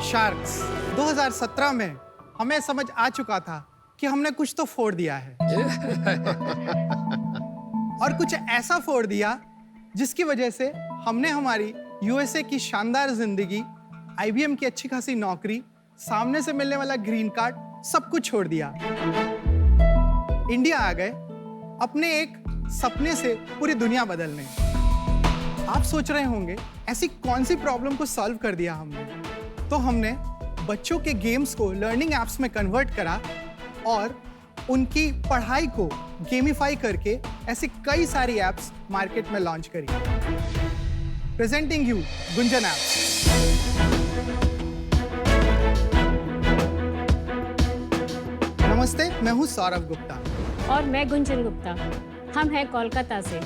Sharks 2017 में हमें समझ आ चुका था कि हमने कुछ तो फोड़ दिया है और कुछ ऐसा फोड़ दिया जिसकी वजह से हमने हमारी यूएसए की शानदार जिंदगी, आईबीएम की अच्छी खासी नौकरी, सामने से मिलने वाला ग्रीन कार्ड, सब कुछ छोड़ दिया। इंडिया आ गए अपने एक सपने से पूरी दुनिया बदलने। आप सोच रहे होंगे ऐसी कौन सी प्रॉब्लम को सॉल्व कर दिया हमने? तो हमने बच्चों के गेम्स को लर्निंग एप्स में कन्वर्ट करा और उनकी पढ़ाई को गेमिफाई करके ऐसी कई सारी एप्स मार्केट में लॉन्च करी। Presenting you Gunjan apps. नमस्ते, मैं हूं सौरभ गुप्ता और मैं गुंजन गुप्ता। हम हैं कोलकाता से।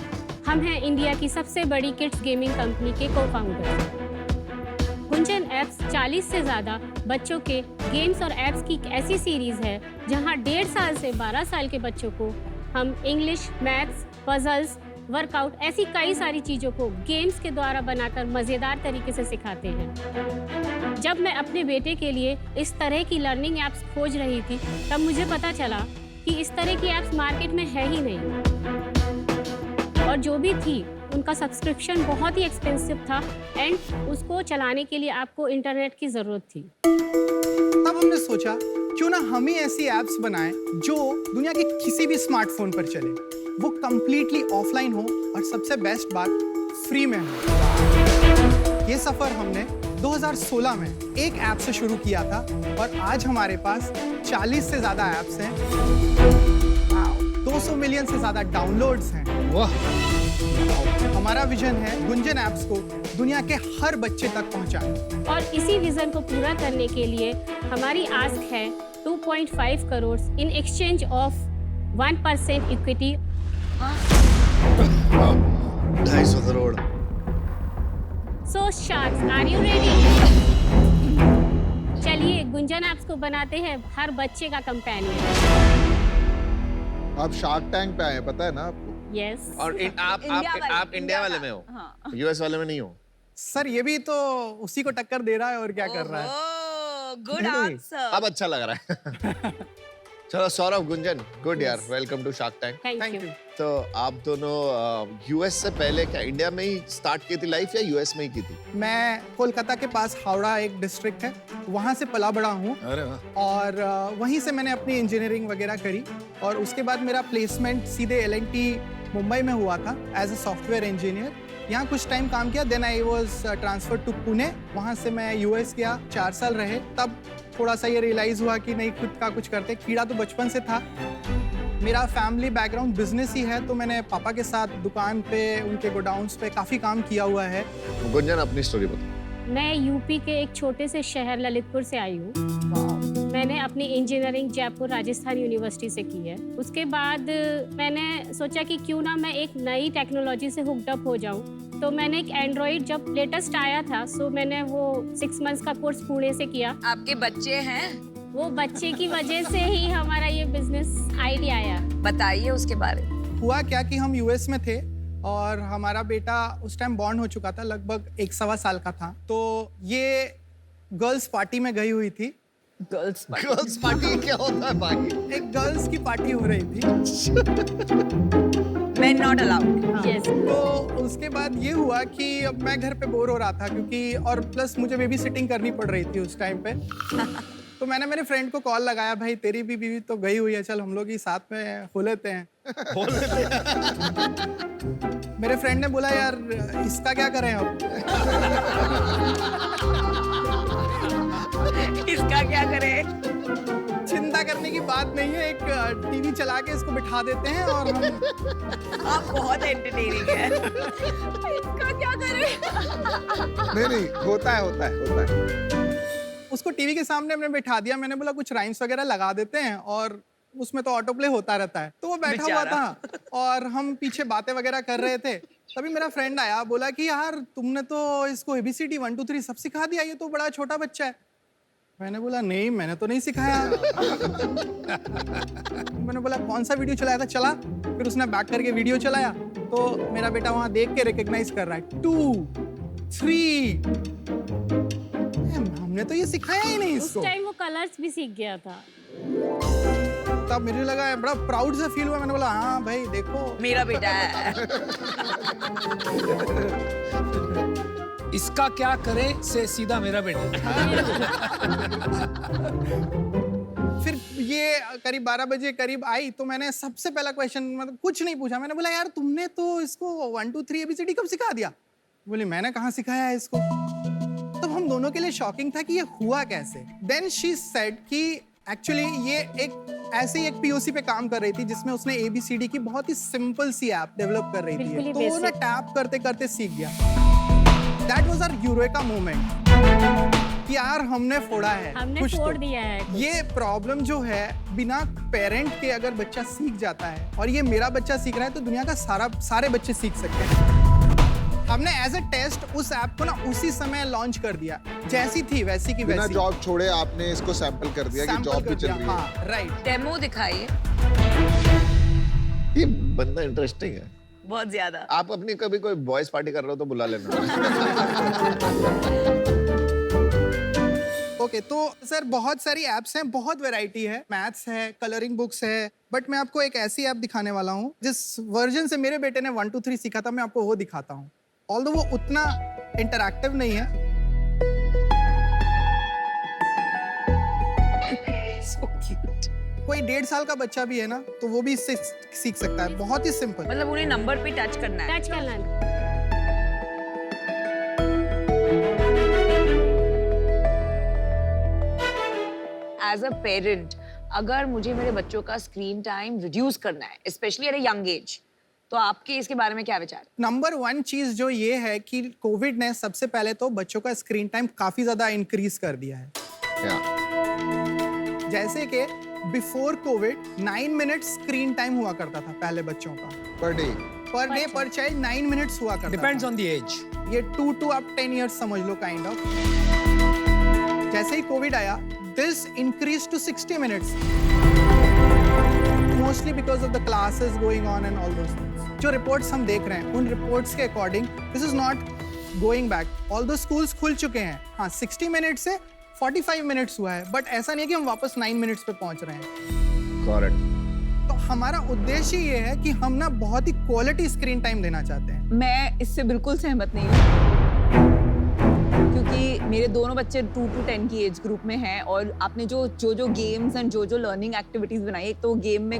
हम हैं इंडिया की सबसे बड़ी किड्स गेमिंग कंपनी के को-फाउंडर। गुंजन एप्स 40 से ज़्यादा बच्चों के गेम्स और एप्स की एक ऐसी सीरीज़ है जहां 1.5 साल से 12 साल के बच्चों को हम इंग्लिश, मैथ्स, पजल्स, वर्कआउट ऐसी कई सारी चीज़ों को गेम्स के द्वारा बनाकर मज़ेदार तरीके से सिखाते हैं। जब मैं अपने बेटे के लिए इस तरह की लर्निंग एप्स खोज रही थी तब मुझे पता चला कि इस तरह की एप्स मार्केट में है ही नहीं, और जो भी थी उनका सब्सक्रिप्शन बहुत ही एक्सपेंसिव था एंड उसको चलाने के लिए आपको इंटरनेट की ज़रूरत थी। तब हमने सोचा क्यों ना हम ही ऐसी एप्स बनाएं जो दुनिया के किसी भी स्मार्टफोन पर चले, वो कंप्लीटली ऑफलाइन हो और सबसे बेस्ट बात फ्री में हो। ये सफर हमने 2016 में एक ऐप से शुरू किया था और आज हमारे पास 40 से ज्यादा ऐप्स हैं, 200 मिलियन से ज्यादा डाउनलोड्स हैं। वाह! हमारा विजन है गुंजन एप्स को दुनिया के हर बच्चे तक पहुंचाएं। और इसी विजन को पूरा करने के लिए हमारी आस्क है 2.5 crore in exchange of 1% equity. 250 crore. So sharks, are you ready? चलिए गुंजन एप्स को बनाते हैं हर बच्चे का कंपेनियन। आप शार्क टैंक पे आए हैं, पता है ना आपको? यस। और आप इंडिया वाले में हो, यूएस वाले में नहीं हो। सर ये भी तो उसी को टक्कर दे रहा है और क्या कर रहा है। Good answer. अब अच्छा लग रहा है। चलो सौरभ, गुंजन, गुड यार, welcome to Shark Tank. Thank you. तो आप दोनों यूएस से पहले क्या इंडिया में ही स्टार्ट की थी लाइफ या यूएस में ही की थी? मैं कोलकाता के पास हावड़ा एक डिस्ट्रिक्ट है, वहाँ से पला बड़ा हूँ। अरे वाह! और वहीं से मैंने अपनी इंजीनियरिंग वगैरह करी और उसके बाद मेरा प्लेसमेंट सीधे L&T मुंबई में हुआ था एज अ सॉफ्टवेयर इंजीनियर। यहाँ कुछ टाइम काम किया, then I was transfer to Pune. वहाँ से मैं यूएस गया, 4 साल रहे। तब थोड़ा सा ये रियलाइज हुआ कि नहीं, खुद का कुछ करते। कीड़ा तो बचपन से था। मेरा फैमिली बैकग्राउंड बिजनेस ही है, तो मैंने पापा के साथ दुकान पे, उनके गोडाउन्स पे काफ़ी काम किया हुआ है। गुंजन अपनी स्टोरी बताओ। मैं यूपी के एक छोटे से शहर ललितपुर से आई हूँ। मैंने अपनी इंजीनियरिंग जयपुर राजस्थान यूनिवर्सिटी से की है। उसके बाद मैंने सोचा कि क्यों ना मैं एक नई टेक्नोलॉजी से हुक्ड अप हो जाऊँ। तो मैंने एक एंड्रॉइड जब लेटेस्ट आया था, सो मैंने वो 6 मंथ्स का कोर्स पुणे से किया। आपके बच्चे हैं? वो बच्चे की वजह से ही हमारा ये बिजनेस आइडिया आया। बताइए उसके बारे में। हुआ क्या कि हम यूएस में थे और हमारा बेटा उस टाइम बॉर्न हो चुका था, लगभग 1 सवा साल का था। तो ये गर्ल्स पार्टी में गई हुई थी। गर्ल्स पार्टी क्या होता है भाई? एक गर्ल्स की पार्टी हो रही थी। Men not allowed। यस। तो उसके बाद ये हुआ कि अब मैं घर पे बोर हो रहा था, क्योंकि और प्लस मुझे बेबी सिटिंग करनी पड़ रही थी उस टाइम पे। तो मैंने मेरे फ्रेंड को कॉल लगाया, भाई तेरी भी बीवी तो गई हुई है, चल हम लोग ही साथ में हो लेते हैं। मेरे फ्रेंड ने बोला यार इसका क्या करें अब? इसका क्या करें? चिंता करने की बात नहीं है, एक टीवी चला के इसको बिठा देते हैं और हम। आप बहुत एंटरटेनिंग है। इसका क्या करें? नहीं, होता है। उसको टीवी के सामने हमने बिठा दिया। मैंने बोला कुछ राइम्स वगैरह लगा देते हैं और उसमें तो ऑटो प्ले होता रहता है। तो वो बैठा हुआ था और हम पीछे बातें वगैरह कर रहे थे। तभी मेरा फ्रेंड आया, बोला कि यार तुमने तो इसको ABCD 1 2 3 सब सिखा दिया, ये तो बड़ा छोटा बच्चा है। मैंने बोला नहीं, मैंने तो नहीं सिखाया। मैंने बोला कौन सा वीडियो चलाया था? चला। फिर उसने बैक करके वीडियो चलाया तो मेरा बेटा वहां देख के रिकॉग्नाइज कर रहा है 2 3। हमने तो ये सिखाया ही नहीं उस इसको। टाइम वो कलर्स भी सीख गया था। तब मुझे लगा बड़ा प्राउड सा फील हुआ, मैंने बोला हाँ भाई देखो मेरा बेटा है। इसका क्या करे से सीधा मेरा बेटा। फिर ये करीब 12 बजे करीब आई तो मैंने सबसे पहला क्वेश्चन मतलब कुछ नहीं पूछा, मैंने बोला यार तुमने तो इसको 1 2 3 ABCD कब सिखा दिया? बोली मैंने कहाँ सिखाया है इसको। तब हम दोनों के लिए शॉकिंग था कि ये हुआ कैसे। देन शी सेड कि एक्चुअली ये एक ऐसे ही एक POC पे काम कर रही थी जिसमें उसने ABCD की बहुत ही सिंपल सी ऐप डेवलप कर रही बिल्कुल थी, ही तो वो ना basic। टैप करते करते सीख गया। That was our eureka moment कि यार हमने फोड़ा है, हमने कुछ फोड़ तो। दिया है कुछ। ये प्रॉब्लम जो है बिना पेरेंट के अगर बच्चा सीख जाता है, और ये मेरा बच्चा सीख रहा है तो दुनिया का सारे बच्चे सीख सकते हैं। हमने एज अ टेस्ट उस ऐप को ना उसी समय लॉन्च कर दिया, जैसी थी वैसी की बिना वैसी। जॉब छोड़े आपने इसको सैंपल कर दिया कि Sample जॉब कर भी चल दिया, रही है। हाँ, राइट। डेमो दिखाइए। ये बंदा इंटरेस्टिंग है। बहुत ज्यादा। आप अपनी कभी कोई बॉयज पार्टी कर रहे हो तो बुला लेना। ओके तो सर बहुत सारी ऐप्स हैं, बहुत वैरायटी है, मैथ्स है, कलरिंग बुक्स है, बट मैं आपको एक ऐसी ऐप दिखाने वाला हूँ जिस वर्जन से मेरे बेटे ने 1 2 3 सीखा था, मैं आपको वो दिखाता हूँ। ऑल्दो वो उतना इंटरैक्टिव नहीं है। So cute. कोई 1.5 साल का बच्चा भी है ना तो वो भी इससे सीख सकता है, बहुत ही सिंपल। मतलब उन्हें नंबर पे टच करना है। टच करना। एज अ पेरेंट अगर मुझे मेरे बच्चों का स्क्रीन टाइम रिड्यूस करना है, specially at a young age, तो आपके इसके बारे में क्या विचार? नंबर 1 चीज जो ये है कि कोविड ने सबसे पहले तो बच्चों का स्क्रीन टाइम काफी ज्यादा इंक्रीज कर दिया है। जैसे कि before Covid 9 minutes screen time हुआ करता था पहले बच्चों का, पर डे पर चाइल्ड 9 मिनट्स हुआ करता डिपेंड्स था। On the age. ये 2 to up 10 years समझ लो काइंड ऑफ। जैसे ही कोविड आया this increase to 60 minutes, mostly because of the classes going on and all those things. जो रिपोर्ट्स हम देख रहे हैं उन रिपोर्ट्स के according this is not going back. Although schools खुल चुके हैं, हाँ 60 मिनट से 45 मिनट्स हुआ है, बट ऐसा नहीं है कि हम वापस 9 मिनट्स पे पहुंच रहे हैं। करेक्ट। तो हमारा उद्देश्य ये है कि हम ना बहुत ही क्वालिटी स्क्रीन टाइम देना चाहते हैं। मैं इससे बिल्कुल सहमत नहीं हूँ, क्योंकि मेरे दोनों बच्चे 2 to 10 की एज ग्रुप में हैं और आपने जो गेम्स एंड जो लर्निंग एक्टिविटीज बनाई, एक तो गेम में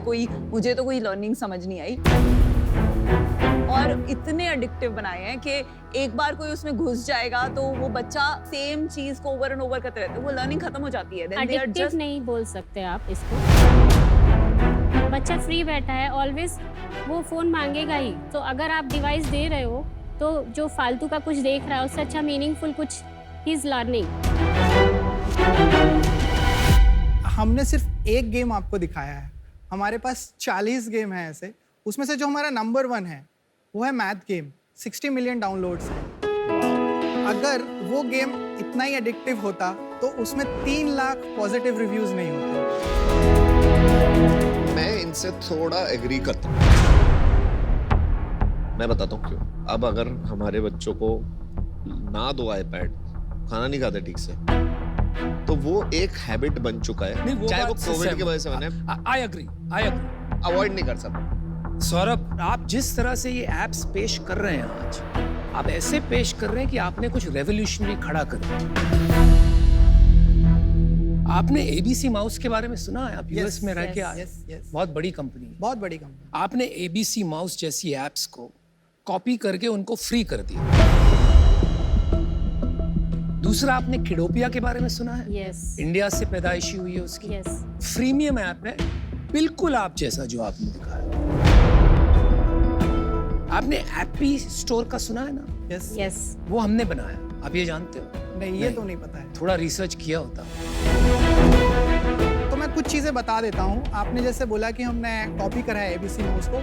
मुझे तो कोई लर्निंग समझ नहीं आई, और इतने एडिक्टिव बनाए हैं कि एक बार कोई उसमें घुस जाएगा तो वो बच्चा सेम चीज को ओवर एंड ओवर करते रहता है, वो लर्निंग खत्म हो जाती है। Then they are addictive just- नहीं बोल सकते आप इसको। बच्चा फ्री बैठा है, ऑलवेज वो फोन मांगेगा ही। तो अगर आप डिवाइस दे रहे हो तो जो फालतू का कुछ देख रहा है उससे अच्छा मीनिंगफुल कुछ ही इज लर्निंग। हमने सिर्फ एक गेम आपको दिखाया है, हमारे पास 40 गेम है ऐसे, उसमें से जो हमारा नंबर 1 है वो है मैथ गेम। 60 मिलियन डाउनलोड्स हैं। अगर वो गेम इतना ही एडिक्टिव होता तो उसमें 3 लाख पॉजिटिव रिव्यूज नहीं होते। मैं इनसे थोड़ा एग्री करता हूँ। मैं बताता हूँ क्यों। अब अगर हमारे बच्चों को ना दो आईपैड, खाना नहीं खाते ठीक से, तो वो एक हैबिट बन चुका है, चाहे वो कोविड की वजह से बने। I agree. अवॉइड नहीं कर सकता। सौरभ, आप जिस तरह से ये एप्स पेश कर रहे हैं आज, आप ऐसे पेश कर रहे हैं कि आपने कुछ रेवोल्यूशनरी खड़ा कर दिया। आपने ABC माउस के बारे में सुना है? आप यूएस में रह के आए, बहुत बड़ी कंपनी है। बहुत बड़ी कंपनी। आपने ABC माउस जैसी एप्स को कॉपी करके उनको फ्री कर दिया। दूसरा, आपने किडोपिया के बारे में सुना है? यस इंडिया से पैदाइशी हुई है उसकी। यस। फ्रीमियम ऐप है, बिल्कुल आप जैसा जो आपने दिखाया। आपने एप्पी स्टोर का सुना है ना? Yes yes. वो हमने बनाया, आप ये जानते हो? नहीं, ये तो नहीं पता है। थोड़ा रिसर्च किया होता। तो मैं कुछ चीजें बता देता हूँ। आपने जैसे बोला कि हमने कॉपी करा है ABC माउस को,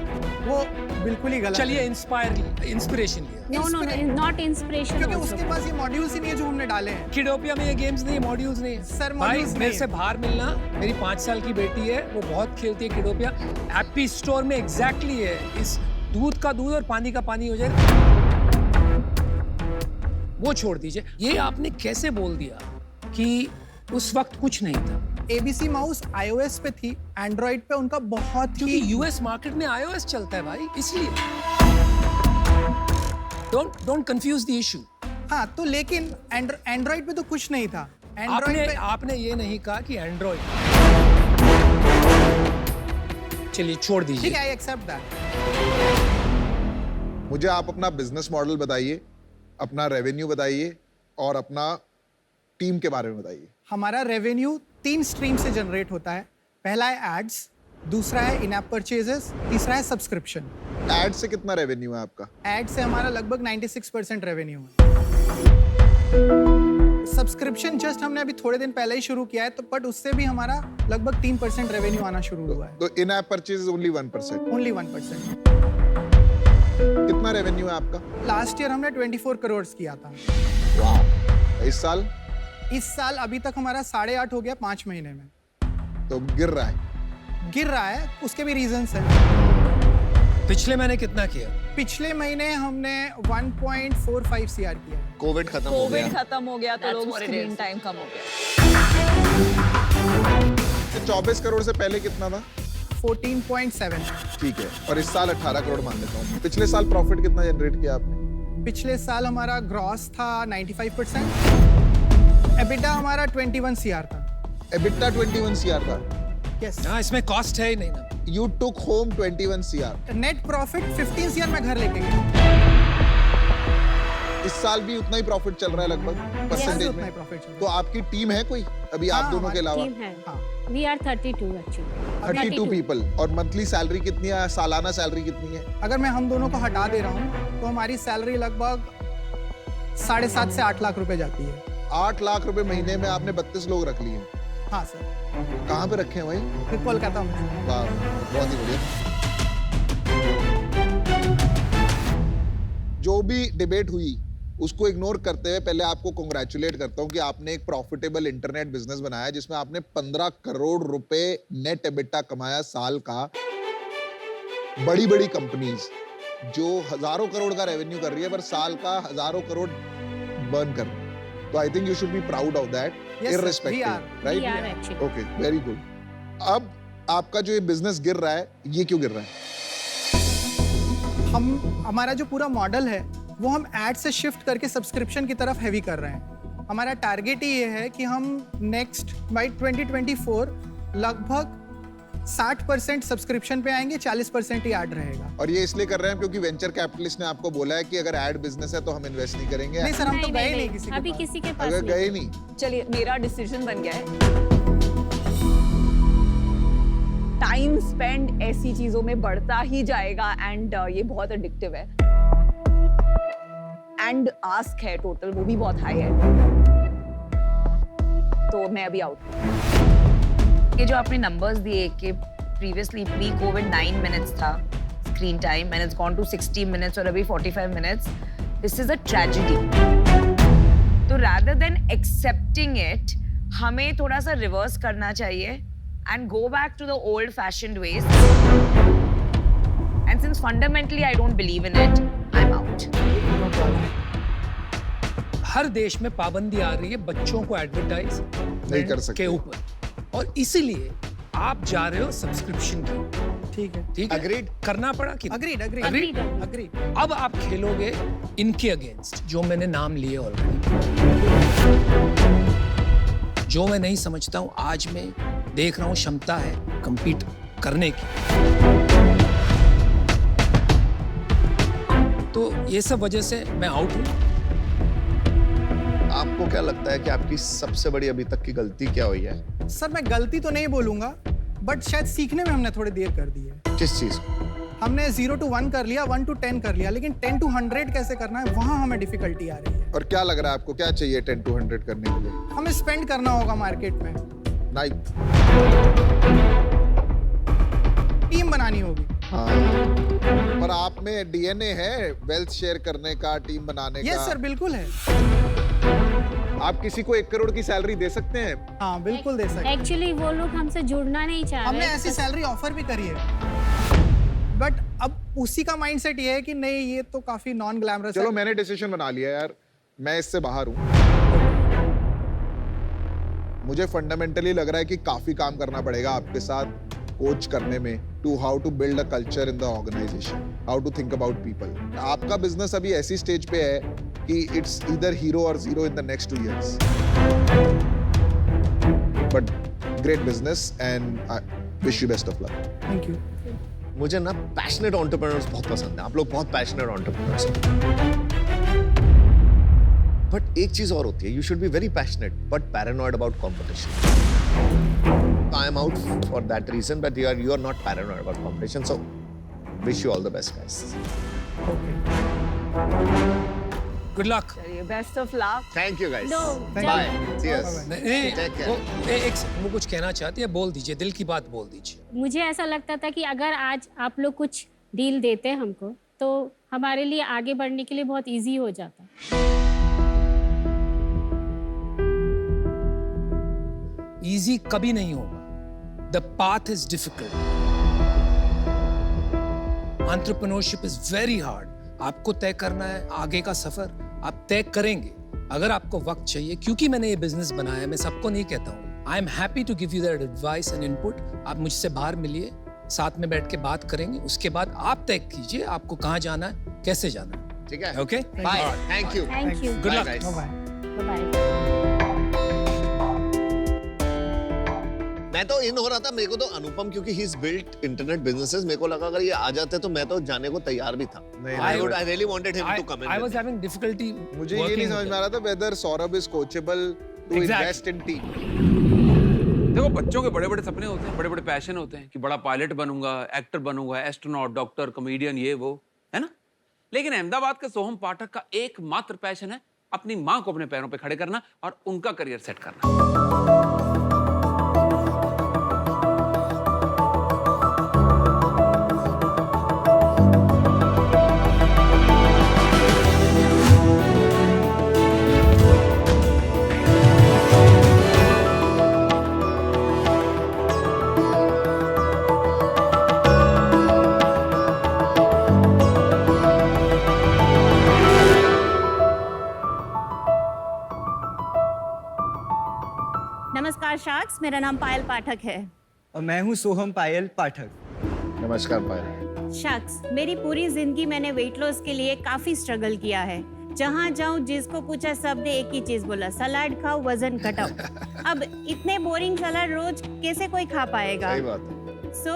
वो बिल्कुल ही गलत चलिए है। इंस्पिरेशन लिया। No, not inspiration. क्योंकि उसके पास ये मॉड्यूल्स ही नहीं है जो हमने डाले हैं। किडोपिया में ये गेम्स नहीं है, मॉड्यूल्स नहीं है। सर, भाई modules मेरे नहीं से है। बाहर मिलना, मेरी 5 साल की बेटी है, वो बहुत खेलती है किडोपिया। एप्पी स्टोर में एग्जैक्टली है, इस दूध का दूध और पानी का पानी हो जाएगा। वो छोड़ दीजिए। ये आपने कैसे बोल दिया कि उस वक्त कुछ नहीं था, ABC माउस iOS पे थी, एंड्रॉइड पे उनका बहुत क्योंकि ही यूएस मार्केट में iOS चलता है भाई, इसलिए डोंट कंफ्यूज द इशू। हाँ, तो लेकिन एंड्रॉइड पे तो कुछ नहीं था। एंड्रॉइड पे आपने ये नहीं कहा कि एंड्रॉइड, चलिए छोड़ ठीक दीजिए। है, आई एक्सेप्ट दैट। मुझे आप अपना बिजनेस मॉडल बताइए, अपना रेवेन्यू बताइए और अपना टीम के बारे में बताइए। हमारा रेवेन्यू 3 स्ट्रीम से जनरेट होता है। पहला है एड्स, दूसरा है इन ऐप परचेजेस, तीसरा है सब्सक्रिप्शन। एड से कितना रेवेन्यू है आपका? एड से हमारा लगभग 96% रेवेन्यू है। सब्सक्रिप्शन जस्ट हमने अभी थोड़े दिन पहले ही शुरू किया है, तो बट उससे भी हमारा लगभग 3% रेवेन्यू आना शुरू हुआ है। तो इन ऐप परचेज ओनली 1%। ओनली 1%। कितना रेवेन्यू है आपका? लास्ट ईयर हमने 24 करोड़ किया था। इस साल? इस साल अभी तक हमारा 8.5 हो गया 5 महीने में। तो गिर रहा है। गिर रहा है, उसके भी रीजंस हैं। पिछले महीने कितना किया? पिछले महीने हमने 1.45 CR किया। कोविड खत्म हो कोविड गया, खत्म हो गया तो लोग स्क्रीन टाइम कम हो गया। तो 24 करोड़ से पहले कितना था? 14.7। ठीक है, और इस साल 18 करोड़ मान लेता हूँ। पिछले साल प्रॉफिट कितना जनरेट किया आपने? पिछले साल हमारा ग्रॉस था 95%। एबिटा हमारा 21 CR था। EBITDA 21 CR था। यस। हाँ, इसमें कॉस्ट है ही नहीं ना। You took home 21 CR। Net profit 15 CR में घर लेके गए। इस साल भी उतना ही प्रॉफिट चल रहा है लगभग परसेंटेज उतना ही में। प्रॉफिट चल तो रहा है। आपकी टीम है कोई अभी आप हाँ, दोनों के अलावा? टीम है। हाँ। We are 32 actually. 32 पीपल। और मंथली सैलरी कितनी है? सालाना सैलरी कितनी है? अगर मैं हम दोनों को हटा दे रहा हूँ तो हमारी सैलरी लगभग 7.5 से 8 लाख रुपए जाती है। 8 लाख रुपए महीने में आपने 32 लोग रख लिए। हाँ सर। कहाँ पे रखे हैं भाई? फिर कोलकाता में। वाह, बहुत ही बढ़िया। जो भी डिबेट हुई उसको इग्नोर करते हुए पहले आपको कांग्रेचुलेट करता हूं कि आपने एक प्रॉफिटेबल इंटरनेट बिजनेस बनाया जिसमें आपने 15 करोड़ रुपए नेट एबिटा कमाया साल का। बड़ी बड़ी कंपनीज जो हजारों करोड़ का रेवेन्यू कर रही है पर साल का हजारों करोड़ बर्न कर रही है। तो I think you should be proud of that Yes, sir, we irrespective, are. We राइट? Are actually. Okay, very good. अब आपका जो ये बिजनेस गिर रहा है, ये क्यों गिर रहा है? हमारा जो पूरा मॉडल है वो हम एड से शिफ्ट करके सब्सक्रिप्शन की तरफ हैवी कर रहे हैं। हमारा टारगेट ही ये है कि हम नेक्स्ट बाई 2024 लगभग 60% सब्सक्रिप्शन पे आएंगे, 40% ही ऐड रहेगा। और ये इसलिए कर रहे हैं क्योंकि वेंचर कैपिटलिस्ट ने आपको बोला है कि अगर एड बिजनेस है तो हम इन्वेस्ट नहीं करेंगे। नहीं सर, हम तो गए नहीं किसी के अभी पास। किसी के पास अगर नहीं। गए नहीं, चलिए, मेरा डिसीजन बन गया है। टाइम स्पेंड ऐसी चीजों में बढ़ता ही जाएगा एंड ये बहुत एडिक्टिव है एंड आस्क है टोटल वो भी बहुत हाई है, तो मैं अभी आउट। ये जो आपने नंबर्स दिए कि प्रीवियसली प्री कोविड 9 मिनट्स था screen time and it's gone to 60 minutes और अभी 45 minutes, this is a tragedy. तो रादर देन एक्सेप्टिंग इट, हमें थोड़ा सा रिवर्स करना चाहिए and go back to the old fashioned ways. And since fundamentally I don't believe in it, I am out. हर देश में पाबंदी आ रही है बच्चों को एडवर्टाइज नहीं कर सकते के ऊपर, और इसीलिए आप जा रहे हो सब्सक्रिप्शन की। ठीक है। ठीक है, Agreed. करना पड़ा कि अग्रीड Agreed. Agreed agreed. अब आप खेलोगे इनके अगेंस्ट जो मैंने नाम लिए ऑलरेडी। जो मैं नहीं समझता हूं, आज मैं देख रहा हूं क्षमता है compete करने की। तो ये सब वजह से मैं आउट हूं। आपको क्या लगता है कि आपकी सबसे बड़ी अभी तक की गलती क्या हुई है? सर मैं गलती तो नहीं बोलूंगा, बट शायद सीखने में हमने थोड़ी देर कर दी है। किस चीज को? हमने 0 to 1 कर लिया, 1 to 10 कर लिया, लेकिन 10 to 100 कैसे करना है वहां हमें डिफिकल्टी आ रही है। और क्या लग रहा है आपको, क्या चाहिए 10 to 100 करने के लिए? हमें स्पेंड करना होगा मार्केट में, नहीं। टीम बनानी होगी। हाँ, पर आप में डीएनए है वेल्थ शेयर करने का, टीम बनाने यस का। सर, बिल्कुल है। आप किसी को 1 करोड़ की सैलरी दे सकते हैं? हाँ बिल्कुल दे सकते हैं। एक्चुअली वो लोग हमसे जुड़ना नहीं चाह रहे। हमने ऐसी सैलरी ऑफर भी करी है, बट अब उसी का माइंडसेट ये है कि नहीं, ये तो काफी नॉन ग्लैमरस है। चलो मैंने डिसीजन बना लिया यार, मैं इससे बाहर हूँ। मुझे फंडामेंटली लग रहा है कि काफी काम करना पड़ेगा आपके साथ कोच करने में to how to build a culture in the organisation, how to think about people. आपका बिजनेस अभी ऐसी स्टेज पे है कि इट्स ईदर हीरो और zero in the next 2 years, but great business and I wish you best of luck. Thank you. मुझे ना passionate entrepreneurs बहुत पसंद है। आप लोग बहुत पैशनेट एंटरप्रेन्योर्स हैं। बट एक चीज और होती है, you should be very passionate but paranoid about competition. I am out for that reason, but you are not paranoid about competition, so wish you all the best guys. Good luck. चलिए, best of luck. Thank you guys. No, bye. Cheers. नहीं, Take care. वो कुछ कहना चाहती है, बोल दीजिए, दिल की बात बोल दीजिए। मुझे ऐसा लगता था कि अगर आज आप लोग कुछ डील देते हमको तो हमारे लिए आगे बढ़ने के लिए बहुत इजी हो जाता। इजी कभी नहीं होगा। The path is difficult. Entrepreneurship is very hard. आपको तय करना है आगे का सफर, आप तय करेंगे। अगर आपको वक्त चाहिए, क्योंकि मैंने ये बिजनेस बनाया है, मैं सबको नहीं कहता हूँ, I am happy to give you that advice and input. आप मुझसे बाहर मिलिए, साथ में बैठ के बात करेंगे, उसके बाद आप तय कीजिए आपको कहाँ जाना है, कैसे जाना है। ठीक है। Okay, bye. Thank you. Thank you. Good Bye, luck. guys. Bye. Bye. मैं तो इन हो रहा था, मेरे को तो अनुपम, क्योंकि he is built internet businesses, मेरे को लगा अगर ये आ जाते तो मैं तो जाने को तैयार भी था। I really wanted him to come in. I was having difficulty मुझे ये नहीं working समझ with में आ रहा था whether Saurabh is coachable to Exactly. invest in team. देखो, बच्चों के बड़े बड़े सपने होते हैं, बड़े बड़े पैशन होते हैं कि बड़ा पायलट बनूंगा, एक्टर बनूंगा, एस्ट्रोनॉट, डॉक्टर, कॉमेडियन, ये वो, है ना। लेकिन अहमदाबाद के सोहम पाठक का एकमात्र पैशन है अपनी माँ को अपने पैरों पे खड़े करना और उनका करियर सेट करना। नमस्कार शार्क्स, मेरा नाम पायल पाठक है। और मैं हूँ सोहम पायल पाठक। नमस्कार पायल। शार्क्स, मेरी पूरी जिंदगी मैंने वेट लॉस के लिए काफी स्ट्रगल किया है। जहाँ जाऊँ जिसको पूछा सब ने एक ही चीज बोला, सलाद खाओ वजन घटाओ। अब इतने बोरिंग सलाद रोज कैसे कोई खा पाएगा। सही बात है। सो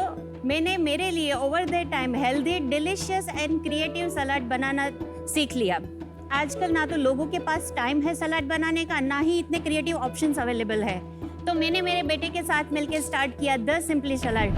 मैंने मेरे लिए over the time healthy, delicious and creative salad बनाना सीख लिया। आजकल ना तो लोगों के पास टाइम है सलाद बनाने का, ना ही इतने क्रिएटिव ऑप्शंस अवेलेबल है। तो मैंने मेरे बेटे के साथ मिलकर स्टार्ट किया the simply salad.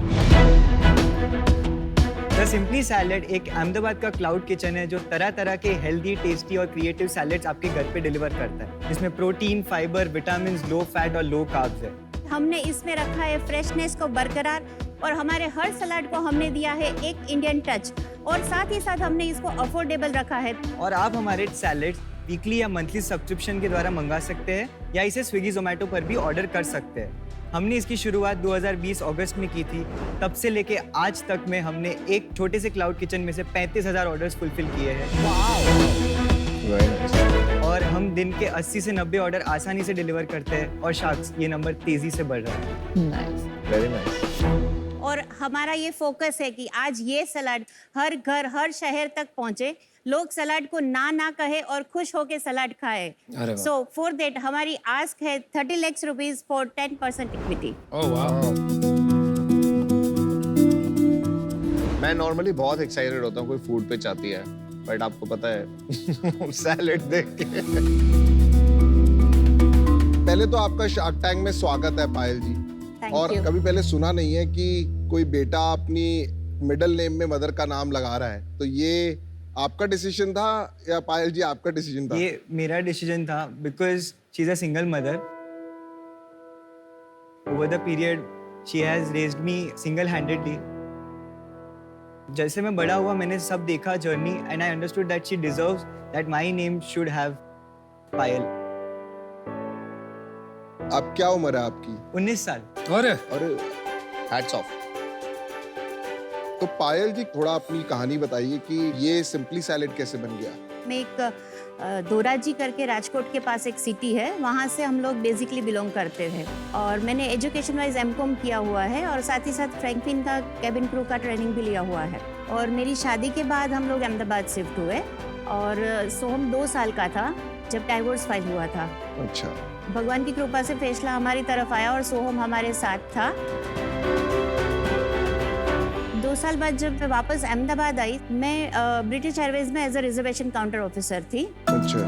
The simply salad एक अहमदाबाद का क्लाउड किचन है जो तरह तरह के हेल्दी, टेस्टी और क्रिएटिव सैलेड्स आपके घर पे डिलीवर करता है। इसमें protein, fibre, vitamin, low fat और लो कार्ब्स है। हमने इसमें रखा है फ्रेशनेस को बरकरार और हमारे हर सलाद को हमने दिया है एक इंडियन टच और साथ ही साथ हमने इसको अफोर्डेबल रखा है। और आप हमारे सैलेड्स वीकली या मंथली सब्सक्रिप्शन के द्वारा मंगा सकते हैं या इसे स्विगी जोमेटो पर भी ऑर्डर कर सकते हैं। हमने इसकी शुरुआत 2020 अगस्त में की थी। तब से लेके आज तक में हमने एक छोटे से क्लाउड किचन में से 35,000 ऑर्डर्स फुलफिल किए हैं। और हम दिन के 80 से 90 ऑर्डर आसानी से डिलीवर करते हैं और शार्क्स ये नंबर तेजी से बढ़ रहा है। Very nice. और हमारा ये फोकस है कि आज ये सलाद हर घर, हर शहर तक पहुंचे, लोग सलाद को ना कहे और खुश होके सलाद खाए। सो फॉर दैट हमारी आस्क है 30 लाख रुपीस फॉर 10% इक्विटी। ओह वाह। मैं नॉर्मली बहुत एक्साइटेड होता हूँ कोई फूड पे चाहती है, बट आपको पता है सैलेड देख के। पहले तो आपका शार्क टैंक में स्वागत है पायल जी। और कभी पहले सुना नहीं है कि कोई बेटा अपनी मिडिल नेम में मदर का नाम लगा रहा है, तो ये आपका डिसीजन था या पायल जी आपका डिसीजन था? ये मेरा डिसीजन था because she is a single mother. Over the period she has raised me single handedly. जैसे मैं बड़ा हुआ मैंने सब देखा journey and I understood that she deserves that my name should have Payal. अब क्या उम्र है आपकी? 19 साल। अरे अरे हैट्स ऑफ। तो पायल जी थोड़ा अपनी कहानी बताइए कि ये सिंपली सैलेड कैसे बन गया? में एक दोराजी करके राजकोट के पास एक सिटी है, वहाँ से हम लोग बेसिकली बिलोंग करते थे। और मैंने एजुकेशन वाइज एमकॉम किया हुआ है और साथ ही साथ फ्रैंकलिन का कैबिन क्रू का ट्रेनिंग भी लिया हुआ है। और मेरी शादी के बाद हम लोग अहमदाबाद शिफ्ट हुए और सोहम 2 साल का था जब डाइवोर्स फाइल हुआ था। अच्छा, भगवान की कृपा से फैसला हमारी तरफ आया और सोहम हमारे साथ था। 2 साल बाद जब मैं वापस अहमदाबाद आई, मैं ब्रिटिश एयरवेज में as a reservation counter officer थी। अच्छा,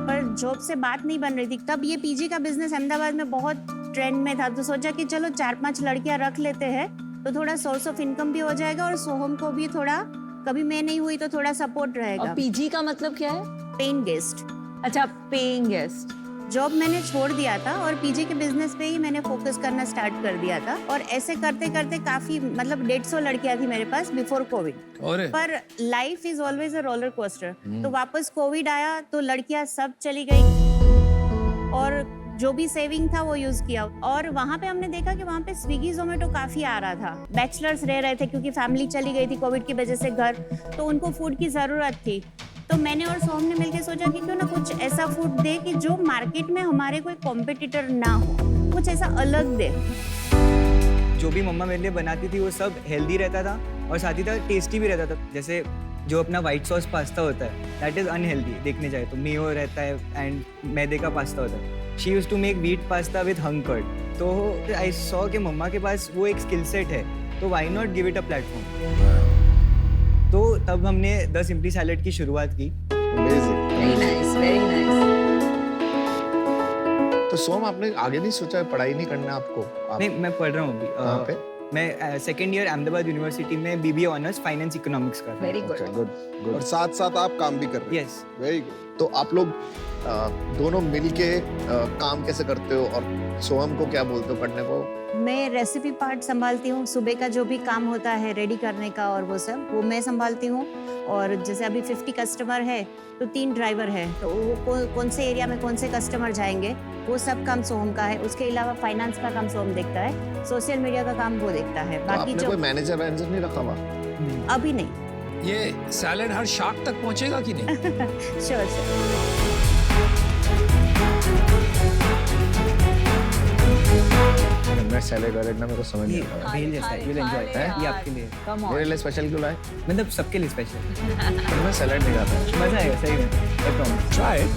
पर जॉब से बात नहीं बन रही थी। तब ये पीजी का बिजनेस अहमदाबाद में बहुत ट्रेंड में था, तो सोचा कि चलो 4-5 लड़कियां रख लेते हैं तो थोड़ा सोर्स ऑफ इनकम भी हो जाएगा और सोहम को भी थोड़ा, कभी मैं नहीं हुई तो थोड़ा सपोर्ट रहेगा। पीजी का मतलब क्या है? Paying guest. अच्छा, पेइंग गेस्ट। जॉब मैंने छोड़ दिया था और पीजी के बिजनेस पे ही मैंने फोकस करना स्टार्ट कर दिया था। और ऐसे करते करते काफी, मतलब 150 लड़कियां थी मेरे पास बिफोर कोविड। पर life is always a roller coaster. तो वापस कोविड आया तो लड़कियां सब चली गई और जो भी सेविंग था वो यूज किया। और वहाँ पे हमने देखा कि वहाँ पे स्विगी जोमेटो काफी आ रहा था। बैचलर्स रह रहे थे क्योंकि फैमिली चली गई थी कोविड की वजह से घर, तो उनको फूड की जरूरत थी। तो मैंने और सोहम ने मिलकर सोचा कि क्यों ना कुछ ऐसा फूड दे कि जो मार्केट में हमारे कोई कॉम्पिटिटर ना हो, कुछ ऐसा अलग दे। जो भी मम्मा मेरे लिए बनाती थी वो सब हेल्दी रहता था और साथ ही साथ टेस्टी भी रहता था। जैसे जो अपना व्हाइट सॉस पास्ता होता है, दैट इज अनहेल्दी देखने जाए तो। मेयो रहता है एंड मैदे का पास्ता होता है। She used to make wheat pasta with hung curd. तो आई सॉ कि मम्मा के पास वो एक स्किल सेट है, तो why not give it a platform. तो तब हमने द सिंपली सैलेड की शुरुआत की। Very nice, very nice. तो सोम, आपने आगे नहीं सोचा पढ़ाई नहीं करना आपको? नहीं, मैं पढ़ रहा हूँ अभी। कहाँ पे? मैं सेकेंड ईयर अहमदाबाद यूनिवर्सिटी में बीबीए ऑनर्स फाइनेंस इकोनॉमिक्स कर रहा हूँ। Very good. गुड। और साथ साथ आप काम भी कर रहे हैं? यस। Very good. तो आप लोग दोनों मिलके काम कैसे करते हो और सोहम को क्या बोलते हो करने को? मैं रेसिपी पार्ट संभालती हूँ। सुबह का जो भी काम होता है रेडी करने का और वो सब, वो मैं संभालती हूँ। और जैसे अभी 50 कस्टमर है तो 3 ड्राइवर है, तो वो कौन से एरिया में कौन से कस्टमर जाएंगे वो सब काम सोहम का है। उसके अलावा फाइनेंस का काम सोहम देखता है, सोशल मीडिया का काम वो देखता है। तो बाकी आपने जो कोई मैनेजर नहीं रखा हुआ? अभी नहीं। ये सैलेड हर शार्क तक पहुंचेगा कि नहीं? Sure sure. सैलेड वैलेड ना मेरे को समझ नहीं आता। भेल जैसा है, you'll enjoy it, ये आपके लिए। मेरे लिए स्पेशल क्यों लाए? मतलब सबके लिए स्पेशल। पर मैं सैलेड नहीं खाता। मजा आएगा सही में। I promise. Try it.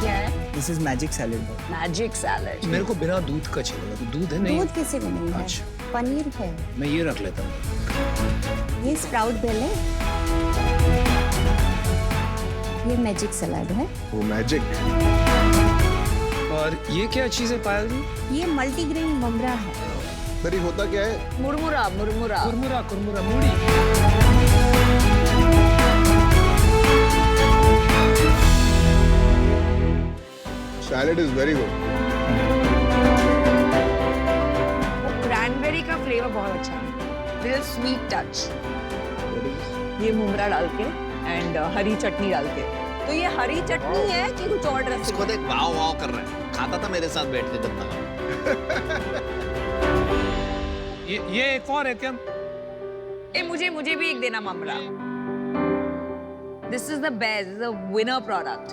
क्या है? This is magic salad. Magic salad. मेरे को बिना दूध का चाहिए। तो दूध है नहीं? दूध किसी में नहीं है। अच्छा। पनीर है। मैं ये रख लेता हूँ। ये स्प्राउट बेल है। ये मैजिक सलाद है। वो मैजिक। और ये क्या चीज़ है पायल जी? ये मल्टीग्रेन ममरा है। मेरी होता क्या है? मुरमुरा, मुरमुरा। कुरमुरा, कुरमुरा, मूढ़ी। Salad is very good. Cranberry का फ्लेवर बहुत अच्छा है, लिटिल स्वीट टच। ये मुमरा डाल के एंड हरी चटनी डाल के। तो ये हरी चटनी है कि कुछ और ड्रेसिंग? इसको देख, वाव वाव कर रहा है। खाता था मेरे साथ बैठ के जब तक। ये एक और है क्या? ए मुझे भी एक देना ममरा। This is the best, this is the winner product.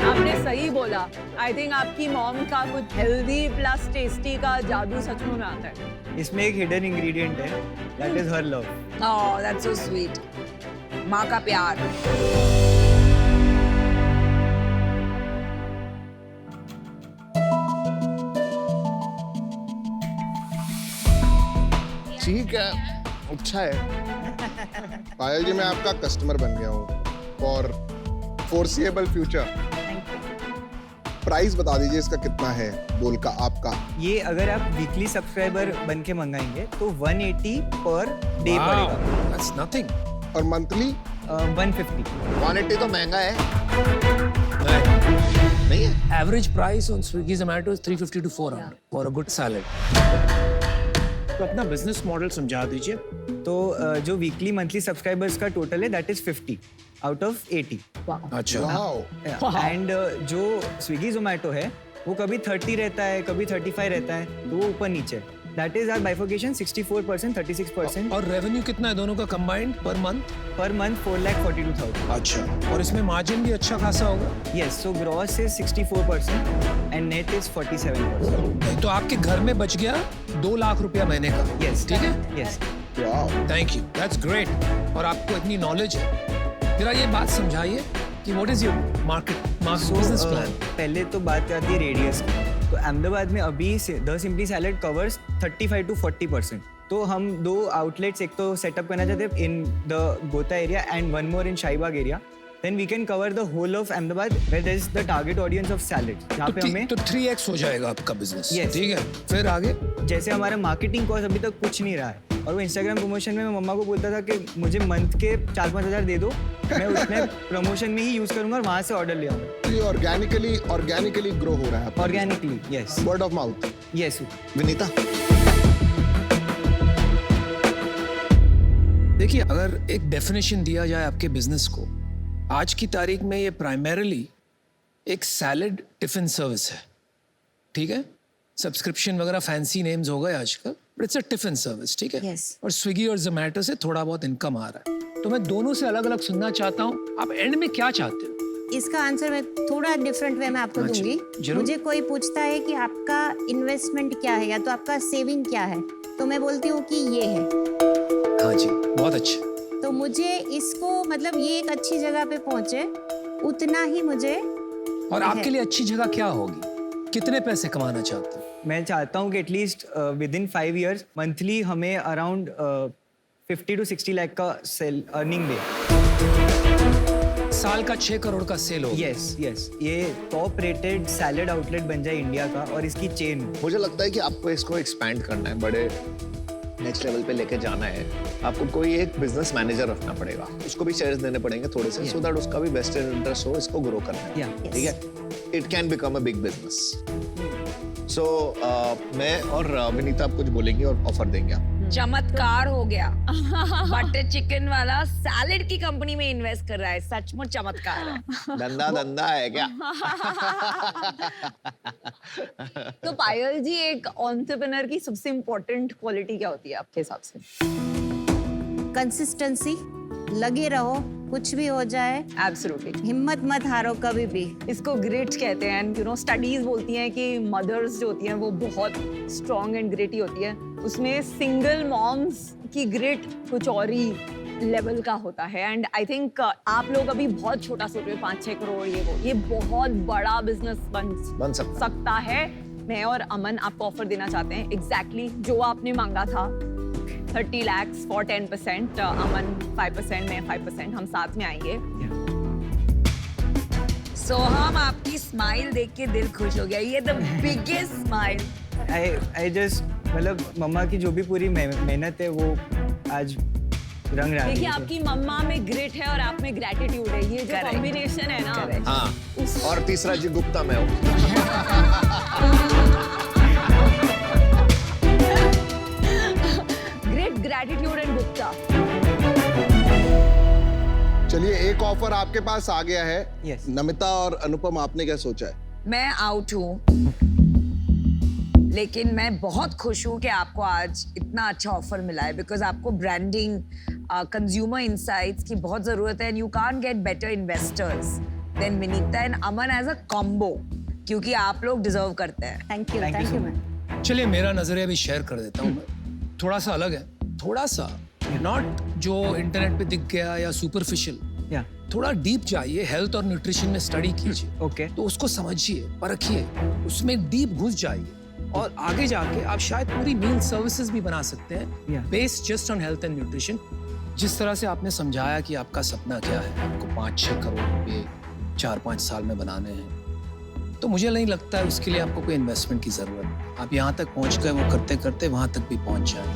आपने सही बोला। आई थिंक आपकी मॉम का कुछ हेल्दी प्लस टेस्टी का जादू सच में आता है। इसमें एक हिडन इंग्रेडिएंट है, that is her love. Oh, that's so sweet. माँ का प्यार। ठीक है, अच्छा है। पायल जी, मैं आपका कस्टमर बन गया हूँ फॉर फोरसीएबल फ्यूचर। प्राइस बता दीजिए इसका कितना है, बोल का आपका? ये अगर आप वीकली सब्सक्राइबर बन के मंगाएंगे तो 180 पर डे पड़ेगा। That's nothing. और मंथली? 150। 180 तो महंगा है। नहीं है? Average price on Swiggy Zomato is 350 to 400 for a good salad. तो अपना बिजनेस मॉडल समझा दीजिए। तो जो वीकली मंथली सब्सक्राइबर्स का टोटल है दैट इज 50 आउट ऑफ 80। अच्छा। वाओ। एंड जो स्विगी जोमेटो है वो कभी 30 रहता है, कभी 35 रहता है, तो वो ऊपर नीचे। That is our bifurcation, 64%, 36%। और रेवेन्यू कितना है दोनों का combined per month? Per month 4,42,000। अच्छा, और इसमें मार्जिन भी अच्छा खासा होगा? Yes, so gross is 64% and net is 47%। तो आपके घर में बच गया 2 लाख रुपया महीने का। यस, ठीक है। Yes, thank you, that's great. और आपको इतनी नॉलेज है, जरा ये बात समझाइए कि what is your market business plan? पहले तो बात आती है रेडियस की। तो अहमदाबाद में अभी the simply salad covers 35 to 40%। तो हम 2 आउटलेट्स एक तो सेटअप करना चाहते हैं in the Gota area and 1 more in Shahibaug area. Then we can cover the whole of Ahmedabad where there is the target audience of salads। जहाँ पे हमें तो 3x हो जाएगा आपका बिजनेस। Yes। ठीक है, फिर आगे? जैसे हमारा मार्केटिंग कॉस्ट अभी तक कुछ नहीं रहा है, और वो इंस्टाग्राम प्रमोशन में मैं मम्मा को बोलता था कि मुझे मंथ के 4-5 हज़ार दे दो, मैं उसमें प्रमोशन में ही यूज करूंगा और वहाँ से ऑर्डर ले आऊंगा। ये ऑर्गेनिकली ग्रो हो रहा है organically, yes. Word of mouth. Yes. Vinita, देखिए, अगर एक डेफिनेशन दिया जाए आपके बिजनेस को, आज की तारीख में ये प्राइमरीली एक सैलड टिफिन सर्विस है। ठीक है, सब्सक्रिप्शन वगैरह फैंसी नेम्स हो गए आजकल, but it's a tiffin service. ठीक है। Yes। और स्विगी और जोमेटो से थोड़ा बहुत इनकम आ रहा है, तो मैं दोनों से अलग अलग सुनना चाहता हूँ, आप एंड में क्या चाहते हो? इसका आंसर मैं थोड़ा डिफरेंट वे में आपको अच्छा, दूंगी। जरूर। मुझे कोई पूछता है कि आपका इन्वेस्टमेंट क्या है या तो आपका सेविंग क्या है, तो मैं बोलती हूँ कि ये है। हाँ जी, बहुत अच्छा। तो मुझे इसको मतलब ये एक अच्छी जगह पे पहुंचे उतना ही मुझे। और आपके लिए अच्छी जगह क्या होगी? कितने पैसे कमाना चाहते हो? मैं चाहता हूँ कि at least with in 5 years monthly हमें अराउंड 50 to 60 लाख का सेल अर्निंग दे। साल का 6 करोड़ का सेल हो। Yes, yes. ये टॉप रेटेड सैलड आउटलेट बन जाए इंडिया का और इसकी चेन। मुझे लगता है कि आपको इसको एक्सपैंड करना है, बड़े नेक्स्ट लेवल पे लेके जाना है। आपको कोई एक बिजनेस मैनेजर रखना पड़ेगा, उसको भी शेयर्स देने पड़ेंगे थोड़े से, सो दैट उसका भी बेस्ट इंटरेस्ट हो इसको ग्रो करने में। ठीक है, it can become a big business. So मैं और विनीता आप कुछ बोलेंगे और ऑफर देंगे आप। चमत्कार हो गया। बटर चिकन वाला सैलेड की कंपनी में इन्वेस्ट कर रहा है, सचमुच चमत्कार है। धंधा है क्या? तो पायल जी, एक एंटरप्रेन्योर की सबसे इम्पोर्टेंट क्वालिटी क्या होती है आपके हिसाब से? कंसिस्टेंसी, लगे रहो, कुछ भी हो जाए, एब्सोल्युटली। हिम्मत मत हारो कभी भी। इसको ग्रिट कहते हैं। एंड स्टडीज बोलती हैं कि मदर्स जो होती हैं वो बहुत स्ट्रॉन्ग एंड ग्रिटी होती है। उसमें सिंगल मॉम्स की ग्रिट कुछ और ही लेवल का होता है। एंड आई थिंक आप लोग अभी बहुत छोटा सोच रहे हो, 5-6 करोड़ ये बहुत बड़ा बिजनेस बन सकता है। मैं और अमन आपको ऑफर देना चाहते हैं एग्जैक्टली जो आपने मांगा था, 30 lakhs for 10%, अमन 5%, मैं 5%, हम साथ में आएंगे। सोहम, आपकी स्माइल देख के दिल खुश हो गया। ये the biggest smile. I just मतलब मम्मा की जो भी पूरी मेहनत है वो आज रंग रहा है। देखिए, आपकी मम्मा में ग्रिट है और आप में ग्रेटिट्यूड है। ये जो कॉम्बिनेशन है ना। हाँ, और तीसरा जी गुप्ता मैं हूँ। Great, gratitude and Gupta. चलिए, एक ऑफर आपके पास आ गया है। Yes। नमिता और अनुपम, आपने क्या सोचा है? मैं आउट हूँ, लेकिन मैं बहुत खुश हूँ कि आपको आज इतना अच्छा ऑफर मिला है, बिकॉज आपको ब्रांडिंग, कंज्यूमर इंसाइट्स की बहुत जरूरत है। And you can't get better investors than Vineeta and Aman as a combo, क्योंकि आप लोग डिजर्व करते हैं। Thank you ma'am. चलिए, मेरा नजरिया भी शेयर कर देता हूँ मैं। थोड़ा सा अलग है, थोड़ा सा नॉट जो इंटरनेट पे दिख गया या सुपरफिशियल। थोड़ा डीप जाइए, हेल्थ और न्यूट्रिशन में स्टडी कीजिए। ओके। तो उसको समझिए, परखिए, उसमें डीप घुस जाइए और आगे जाके आप शायद पूरी मील सर्विसेज भी बना सकते हैं based just on health and nutrition. जिस तरह से आपने समझाया कि आपका सपना क्या है, आपको 5-6 करोड़ रुपए 4-5 साल में बनाने हैं, तो मुझे नहीं लगता है उसके लिए आपको कोई इन्वेस्टमेंट की जरूरत। आप यहाँ तक पहुँच गए, वो करते करते वहाँ तक भी पहुँच जाए।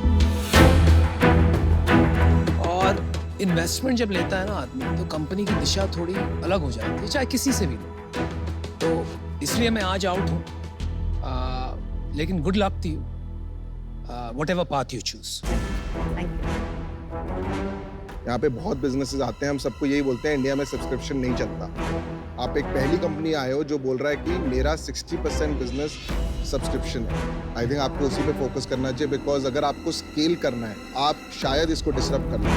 और इन्वेस्टमेंट जब लेता है ना आदमी, तो कंपनी की दिशा थोड़ी अलग हो जाती है, चाहे किसी से भी हो। तो इसलिए मैं आज आउट हूँ, लेकिन good luck to you, whatever path you choose. यहाँ पे बहुत बिजनेसेस आते हैं, हम सबको यही बोलते हैं इंडिया में सब्सक्रिप्शन नहीं चलता। आप एक पहली कंपनी आए हो जो बोल रहा है कि मेरा 60% बिजनेस सब्सक्रिप्शन है। आई थिंक आपको उसी पे फोकस करना चाहिए, बिकॉज अगर आपको स्केल करना है आप शायद इसको डिसरप्ट कर लो।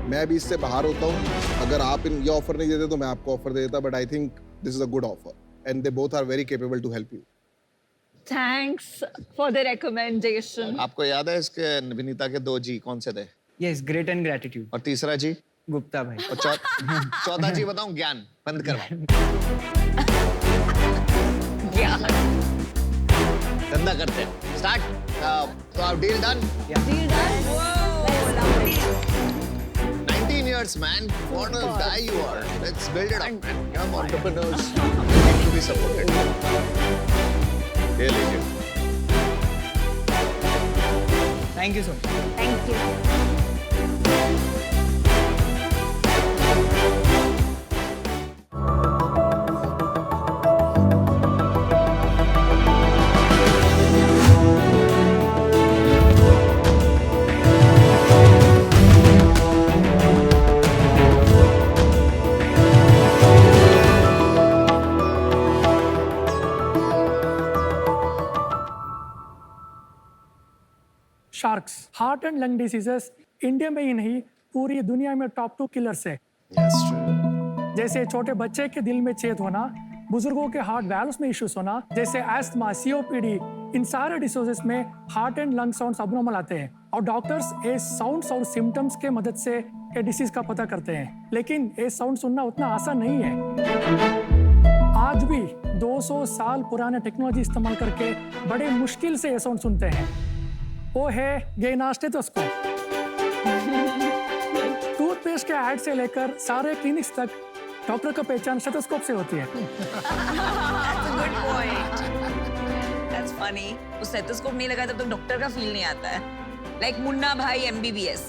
मैं भी इससे बाहर होता हूँ। अगर आप ये ऑफर नहीं देते तो मैं आपको ऑफर दे देता, but I think this is a good offer and they both are very capable to help you. Thanks for the recommendation. आपको याद है इसके विनीता के 2 जी कौन से थे? Yes, great and gratitude. और तीसरा जी? गुप्ता भाई। और चौथा जी बताऊं? ज्ञान। बंद करवाओ। ज्ञान। धंधा करते हैं। स्टार्ट। तो आप deal done? Deal done. 19 years, man. What a guy you are. Let's build it up, man. Young entrepreneurs need to be supported. ये लीजिए। Thank you so much. Thank you. Sharks heart and lung diseases India में ही नहीं पूरी दुनिया में top 2 killers है। जैसे छोटे बच्चे के दिल में छेद होना, बुजुर्गों के हार्ट वैल्व्स में इश्यूज होना, जैसे एस्थमा, सीओपीडी, इन सारे डिसीजेस में heart and lung sounds abnormal आते हैं और डॉक्टर्स ये साउंड्स और सिम्टम्स के मदद से ये डिसीज का पता करते हैं। लेकिन ये साउंड सुनना उतना आसान नहीं है। आज भी 200 साल पुराने टेक्नोलॉजी इस्तेमाल करके बड़े मुश्किल से ये साउंड सुनते हैं। वो है गेना स्टेथोस्कोप। टूथपेस्ट के ऐड से लेकर सारे क्लिनिक्स तक डॉक्टर का पहचान स्टेथोस्कोप से होती है। That's a good point. That's funny. उस स्टेथोस्कोप नहीं लगा तब तक डॉक्टर का फील नहीं आता है। Like मुन्ना भाई MBBS.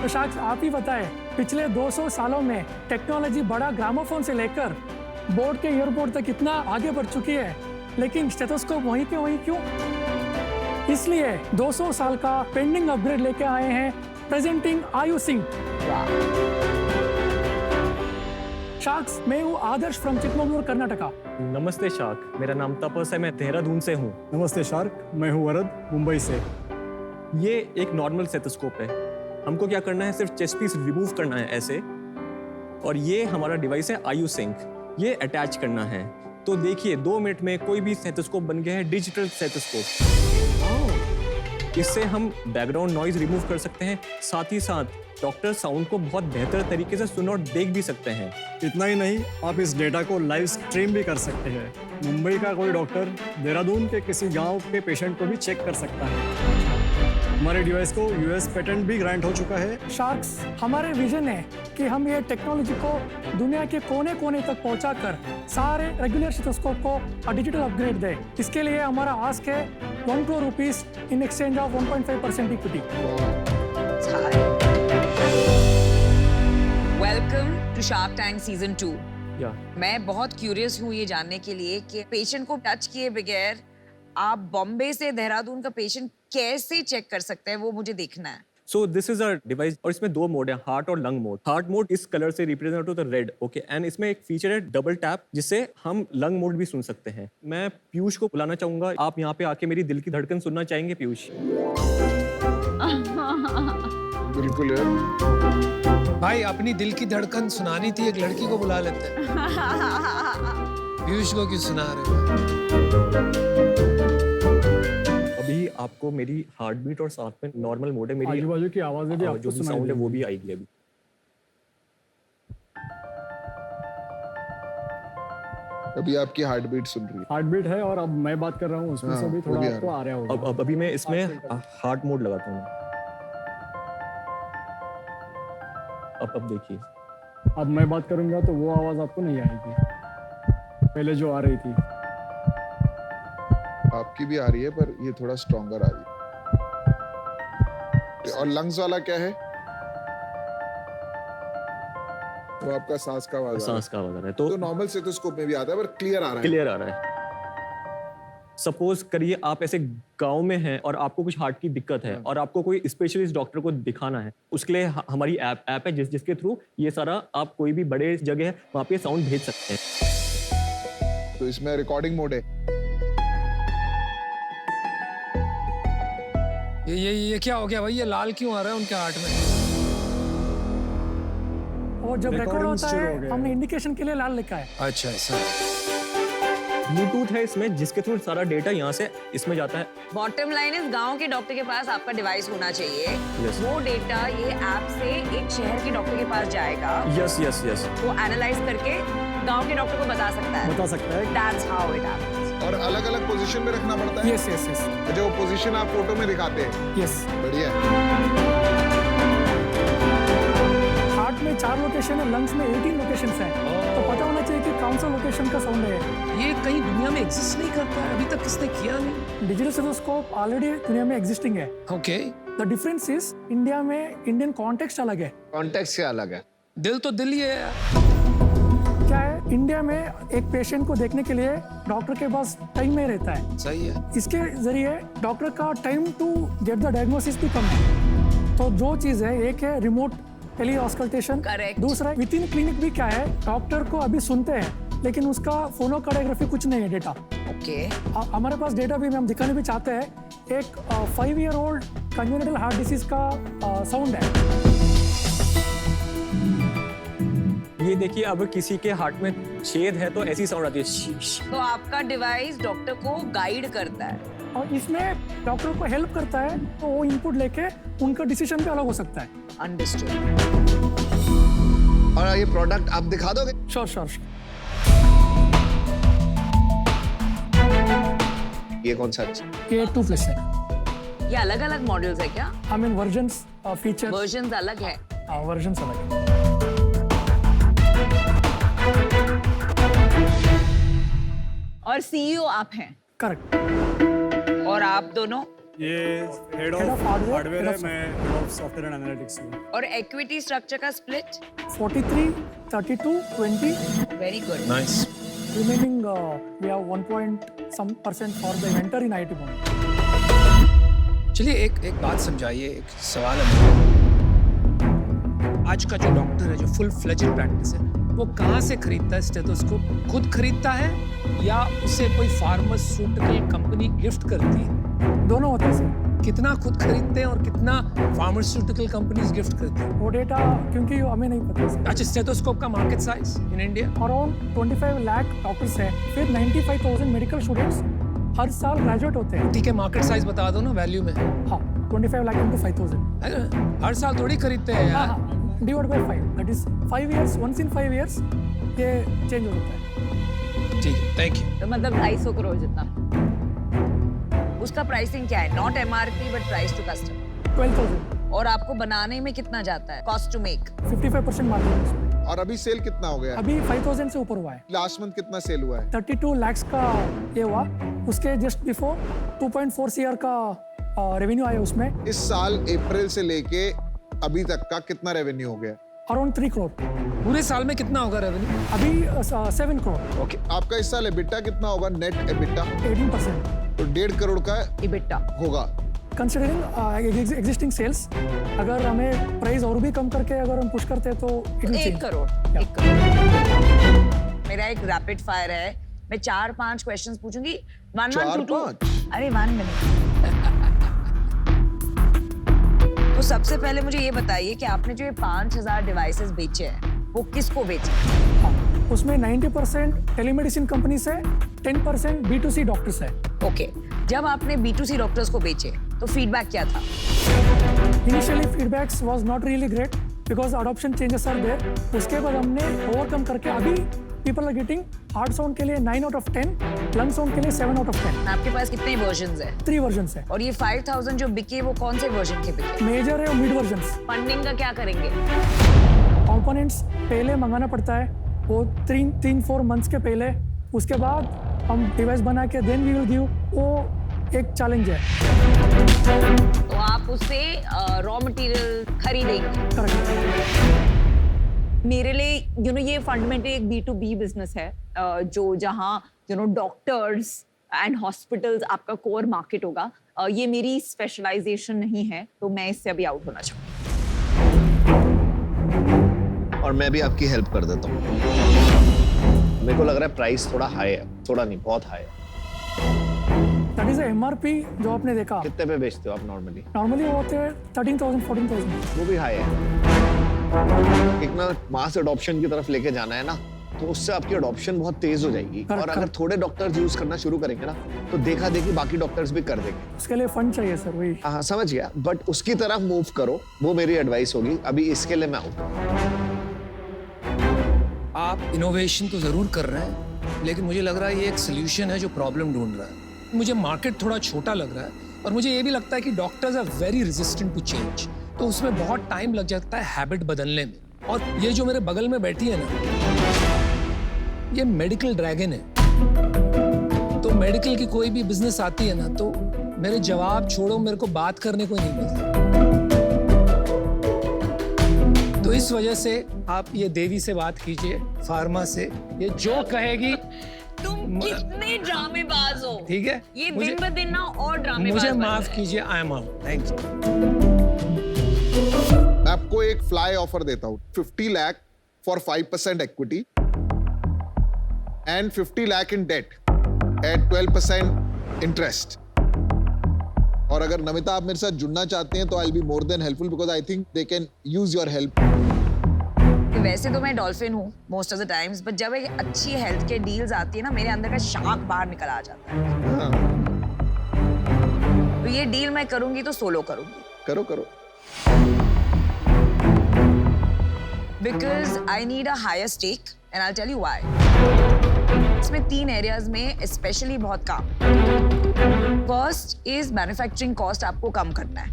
तो शायद आप ही बताएं, पिछले 200 सालों में टेक्नोलॉजी बड़ा ग्रामोफोन से लेकर बोर्ड के ईयरपोर्ट तक कितना आगे बढ़ चुकी है, लेकिन स्टेथोस्कोप वहीं के वहीं क्यों? इसलिए 200 साल का पेंडिंग अपग्रेड लेके आए हैं, प्रेजेंटिंग आयु सिंह। शार्क्स, मैं हूँ आदर्श फ्रॉम चिकमंगलूर, कर्नाटका। नमस्ते शार्क, मेरा नाम तपस है, मैं देहरादून से हूँ। नमस्ते शार्क, मैं हूँ वरद, मुंबई से। ये एक नॉर्मल स्टेथोस्कोप है। हमको क्या करना है, सिर्फ चेस्ट पीस रिमूव करना है ऐसे, और ये हमारा डिवाइस है आयु सिंक, ये अटैच करना है। तो देखिए 2 मिनट में कोई भी स्टेथोस्कोप बन गया है डिजिटल स्टेथोस्कोप। इससे हम बैकग्राउंड नॉइज रिमूव कर सकते हैं, साथ ही साथ डॉक्टर साउंड को बहुत बेहतर तरीके से सुन और देख भी सकते हैं। इतना ही नहीं, आप इस डेटा को लाइव स्ट्रीम भी कर सकते हैं। मुंबई का कोई डॉक्टर देहरादून के किसी गांव के पेशेंट को भी चेक कर सकता है। हमारे डिवाइस को यूएस पेटेंट भी ग्रांट हो चुका है। शार्क्स, हमारे विजन है कि हम ये टेक्नोलॉजी को दुनिया के कोने कोने तक पहुंचाकर सारे रेगुलर स्टेथोस्कोप को डिजिटल अपग्रेड दें। इसके लिए हमारा आस्क है 1 crore rupees in exchange of 1.5% equity. Welcome to Shark Tank season 2। या मैं बहुत क्यूरियस हूँ ये जानने के लिए कि पेशेंट को टच किए बगैर आप बॉम्बे से देहरादून का पेशेंट कैसे चेक कर सकते हैं, वो मुझे देखना है। So this is a device और इसमें 2 मोड है, हार्ट और लंग मोड। हार्ट मोड इस कलर से रिप्रेजेंट होता है रेड, ओके, एंड इसमें एक फीचर है डबल टैप, जिससे हम लंग मोड भी सुन सकते हैं। मैं पीयूष को बुलाना चाहूंगा, आप यहाँ पे आके मेरी दिल की धड़कन सुनना चाहेंगे पीयूष? बिल्कुल यार। भाई अपनी दिल की धड़कन सुनानी थी, एक लड़की को बुला लेते हैं। पीयूष को क्यों सुना रहे हो? अभी आपको मेरी हार्ट बीट और साथ में नॉर्मल मोड है, मेरी आजू बाजू की आवाजें भी जो आपको भी सुनाई साउंड है वो देंगी। भी आएगी अभी। अभी आपकी हार्ट बीट सुन रही है। हार्ट बीट है और अब मैं बात कर रहा हूँ उसमें से हाँ, भी वो थोड़ा भी आ आपको आ रहा होगा। अब अभी मैं इसमें हार्ट मोड लगाता हूँ। अब देखिए, अब मैं बात करूंगा तो वो आवाज आपको नहीं आएगी, पहले जो आ रही थी। आपकी भी आ रही है पर ये थोड़ा स्ट्रॉन्गर आ रही है। और लंग्स वाला क्या है? वो आपका सांस का आवाज आ रहा है। सांस का आवाज आ रहा है। तो तो नॉर्मल स्टेथोस्कोप में भी आता है पर क्लियर आ रहा है। क्लियर आ रहा है। सपोज करिए आप ऐसे गांव में हैं और आपको कुछ हार्ट की दिक्कत है और आपको कोई स्पेशलिस्ट डॉक्टर को दिखाना है, उसके लिए हमारी ऐप है जिसके थ्रू ये सारा आप कोई भी बड़े जगह है वहाँ पे साउंड भेज सकते हैं। तो इसमें रिकॉर्डिंग मोड है। ये क्या हो गया भाई, ये लाल क्यों आ रहा है उनके हार्ट में? और जब रिकॉर्ड Recording होता शुरू हो है गया। हमने इंडिकेशन के लिए लाल लिखा है। अच्छा ऐसा। ब्लूटूथ है इसमें जिसके थ्रू सारा डेटा यहाँ से इसमें जाता है। बॉटम लाइन इज गांव के डॉक्टर के पास आपका डिवाइस होना चाहिए। Yes. वो डेटा ये ऐप से एक शहर के डॉक्टर के पास जाएगा। Yes yes yes. वो एनालाइज करके गांव के डॉक्टर को बता सकता है। बता सकता है। That's how it happens. और अलग अलग पोजीशन में रखना पड़ता है। यस यस यस जो पोजीशन आप फोटो में दिखाते हैं। यस। बढ़िया है। हार्ट में 4 लोकेशन है, लंग्स में 18 लोकेशंस है, तो पता होना चाहिए कि कौन सा लोकेशन का साउंड है। ये कहीं दुनिया में एग्जिस्ट नहीं करता है, अभी तक किसने किया नहीं। डिजिटल स्टेथोस्कोप ऑलरेडी दुनिया में एग्जिस्टिंग है। Okay. The difference is India में इंडियन कॉन्टेक्स्ट अलग है। कॉन्टेक्स्ट क्या अलग है? दिल तो दिल ही है यार। क्या है, इंडिया में एक पेशेंट को देखने के लिए डॉक्टर के पास टाइम में रहता है। सही है। इसके जरिए डॉक्टर का time to get the diagnosis भी कम है। तो दो चीज है, एक है रिमोट टेली ऑस्कल्टेशन, Correct. दूसरा विद इन क्लिनिक भी क्या है, डॉक्टर को अभी सुनते हैं लेकिन उसका फोनोकार्डियोग्राफी कुछ नहीं है डेटा। ओके। हमारे पास डेटा भी हम दिखाने भी चाहते हैं। एक 5 year old congenital heart disease का साउंड है। ये देखिए अब किसी के हार्ट में छेद है तो ऐसी साउंड आती है शीश। तो आपका डिवाइस डॉक्टर को गाइड करता है। और इसमें डॉक्टर को हेल्प करता है, तो वो इनपुट लेके उनका डिसीजन भी अलग हो सकता है। अंडरस्टूड। और ये प्रोडक्ट आप दिखा दोगे? Sure sure. ये कौन सा? ये 2+ है। ये अलग अलग मॉडल्स है क्या? I mean versions, features, versions अलग है। वर्जन्स अलग है। और सीईओ आप हैं। करेक्ट। और आप दोनों? ये head Head of of hardware, hardware head है, of मैं head of software and analytics हूँ। और इक्विटी स्ट्रक्चर का split? 43, 32, 20. Very good. Nice. Remaining, we have 1% for the inventor in IT Bombay. चलिए एक बात समझाइए, एक सवाल है। आज का जो डॉक्टर है, जो फुल फ्लेज्ड प्रैक्टिस है, वो कहाँ से खरीदता है स्टेथोस्कोप? खुद खरीदता है या उसे कोई फार्मास्यूटिकल कंपनी गिफ्ट करती है? दोनों होते हैं सर। कितना खुद खरीदते हैं और कितना फार्मास्यूटिकल कंपनीज गिफ्ट करती हैं? वो डेटा क्योंकि हमें नहीं पता सर। अच्छा, स्टेथोस्कोप का market size in India? Around 25 lakh doctors हैं, फिर 95,000 मेडिकल स्टूडेंट्स हर साल ग्रेजुएट होते हैं। ठीक है, मार्केट साइज बता दो ना वैल्यू में। हाँ, 25 लाख into 5,000। है ना? हर साल थोड़ी खरीदते हैं हाँ यार। हाँ, divide by 5, that is 5 years, once in 5 years ये चेंज हो जाता है। ठीक है, थैंक यू। तो मतलब 250 करोड़ जितना। उसका प्राइसिंग क्या है? Not MRP but price to customer. 12,000। और आपको बनाने में कितना जाता है? Cost to make? 55% मार्जिन है उसमें। और अभी सेल कितना हो गया है? अभी 5,000 से ऊपर हुआ है। लास्ट मंथ कितना सेल हुआ है? 32 lakhs का ये हुआ। उसके जस्ट बिफोर 2.4 CR का रेवेन्यू आया उसमें। इस साल अप्रैल से लेके अभी तक का कितना रेवेन्यू हो गया? अराउंड 3 करोड़। पूरे साल में कितना होगा रेवेन्यू? अभी 7 करोड़। ओके, आपका इस साल एबिटा कितना होगा? Net EBITDA 18%। तो 1.5 करोड़ का इबिटा होगा। कंसिडरिंग एग्जिस्टिंग सेल्स, अगर हमें प्राइस और भी कम करके अगर हम पुश करते हैं तो 1 करोड़। 1 करोड़। मेरा एक रैपिड फायर है, मैं 4-5 क्वेश्चंस पूछूंगी। 1, 1, 2, 2। अरे 1 मिनट। तो सबसे पहले मुझे ये बताइए कि आपने जो ये 5,000 डिवाइसेस बेचे हैं, वो किसको बेचे? हाँ, उसमें 90% टेलीमेडिसिन कंपनी से, 10% B2C डॉक्टर्स है। ओके, जब आपने B2C डॉक्टर्स को बेचे तो फीडबैक क्या था? Initially feedbacks was not really great because adoption changes are there. उसके बाद हमने ओवरकम करके अभी people are getting heart sound के लिए 9 out of 10, लंग साउंड के लिए 7 out of 10। आपके पास कितने वर्जन्स हैं? 3 वर्जन्स है। और ये 5,000 जो बिके वो कौन से वर्जन के बिके? मेजर है और मिड वर्जन्स। फंडिंग का क्या करेंगे? कंपोनेंट्स पहले मंगाना पड़ता है, वो 3-4 मंथ्स के पहले। उसके बाद हम डिवाइस बना के देन वी विल गिव, वो एक चैलेंज है। तो आप उससे रॉ मटेरियल खरीदेंगे? करेक्ट। मेरे लिए ये फंडामेंटली एक B2B बिजनेस है, जो जहाँ डॉक्टर्स एंड हॉस्पिटल्स आपका कोर मार्केट होगा, ये मेरी स्पेशलाइजेशन नहीं है, तो मैं इससे अभी आउट होना चाहूँगी। और मैं भी आपकी हेल्प कर देता हूँ। मेरे को लग रहा है प्राइस थोड़ा हाई है, थोड़ा नहीं बहुत हाई है। दैट इज एमआरपी जो आपने देखा। कितने पे बेचते हो आप नॉर्मली? नॉर्मली वो होते हैं 13,000 14,000। वो भी हाई है। एक ना मास अडॉप्शन की तरफ लेके जाना है ना, तो उससे आपकी अडॉप्शन बहुत तेज हो जाएगी। और अगर थोड़े डॉक्टर्स यूज करना शुरू करेंगे ना, तो देखा देखी बाकी डॉक्टर्स भी कर देंगे। उसके लिए फंड चाहिए सर, वही। हाँ समझ गया, बट उसकी तरफ मूव करो, वो मेरी एडवाइस होगी। अभी इसके लिए मैं आउट। आप इनोवेशन तो जरूर कर रहे हैं, लेकिन मुझे लग रहा है ये एक सोल्यूशन है जो प्रॉब्लम ढूंढ रहा है। मुझे मार्केट थोड़ा छोटा लग रहा है, और मुझे ये भी लगता है कि doctors are very resistant to change, तो उसमें बहुत टाइम लग जाता है हैबिट बदलने में। और ये जो मेरे बगल में बैठी है ना, ये मेडिकल ड्रैगन है। तो मेडिकल की कोई भी बिजनेस आती है ना, तो मेरे जवाब छोड़ो, मेरे को बात करने को नहीं मिलता। तो इस वजह से आप ये देवी से बात कीजिए, फार्मा से, ये जो कहेगी। तुम कितने ड्रामेबाज हो। ठीक है, ये दिन ब दिन ना और ड्रामेबाज मुझे बन माफ रहे हैं। कीजिए, आई एम आउट। Thank you. मैं आपको एक फ्लाई ऑफर देता हूं, 50 lakh for 5% equity and 50 lakh in debt at 12% interest. और अगर नमिता आप मेरे साथ जुड़ना चाहते हैं, तो I'll be more than helpful because I think they can use your help. वैसे तो मैं डॉल्फिन हूँ most of the times, but जब एक अच्छी हेल्थ के डील्स आती है ना, मेरे अंदर का शार्क बाहर निकल आ जाता है। तो ये डील मैं करूंगी तो सोलो करूंगी। करो करो। Because I need a higher stake and I'll tell you why. इसमें 3 एरियाज में स्पेशली बहुत काम। फर्स्ट इज मैन्युफैक्चरिंग कॉस्ट आपको कम करना है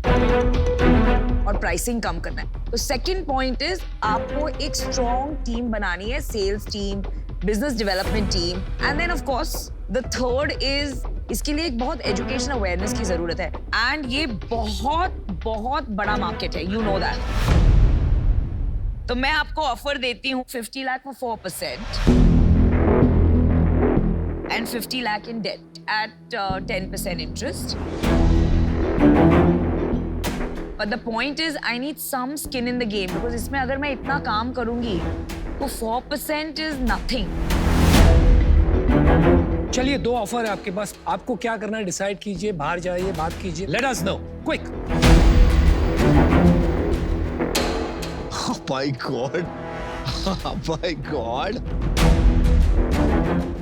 और प्राइसिंग कम करना है। तो सेकंड पॉइंट इज आपको एक स्ट्रॉन्ग टीम बनानी है, sales team, business development team, and then of course the third is इसके लिए एक बहुत एजुकेशन अवेयरनेस की जरूरत है। एंड ये बहुत बहुत बड़ा मार्केट है, यू नो दैट। तो मैं आपको ऑफर देती हूँ 50 lakh for 4% and 50 lakh in debt at 10% interest. But the point is, I need some skin in the game because इसमें अगर मैं इतना काम करूँगी तो 4% is nothing. चलिए 2 ऑफर है आपके पास, आपको क्या करना है डिसाइड कीजिए, बाहर जाइए, बात कीजिए। Let us know, quick. Oh my God. Oh my God.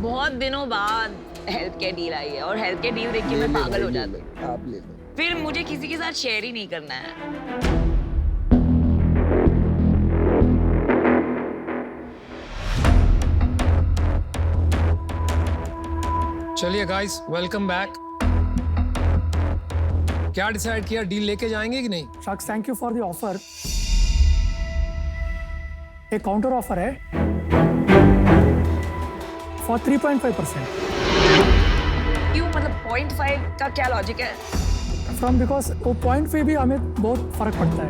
बहुत दिनों बाद हेल्थ केयर डील आई है और हेल्थ केयर डील देख के मैं पागल हो जाती हूँ। आप ले लो। फिर मुझे किसी के साथ शेयर ही नहीं करना है। चलिए गाइस, वेलकम बैक। क्या डिसाइड किया, डील लेके जाएंगे कि नहीं? शख्स, thank you for the offer. एक काउंटर ऑफर है फॉर 3.5%। क्यों, मतलब 0.5 का क्या लॉजिक है? फ्रॉम बिकॉज वो 0.5 भी हमें बहुत फर्क पड़ता है।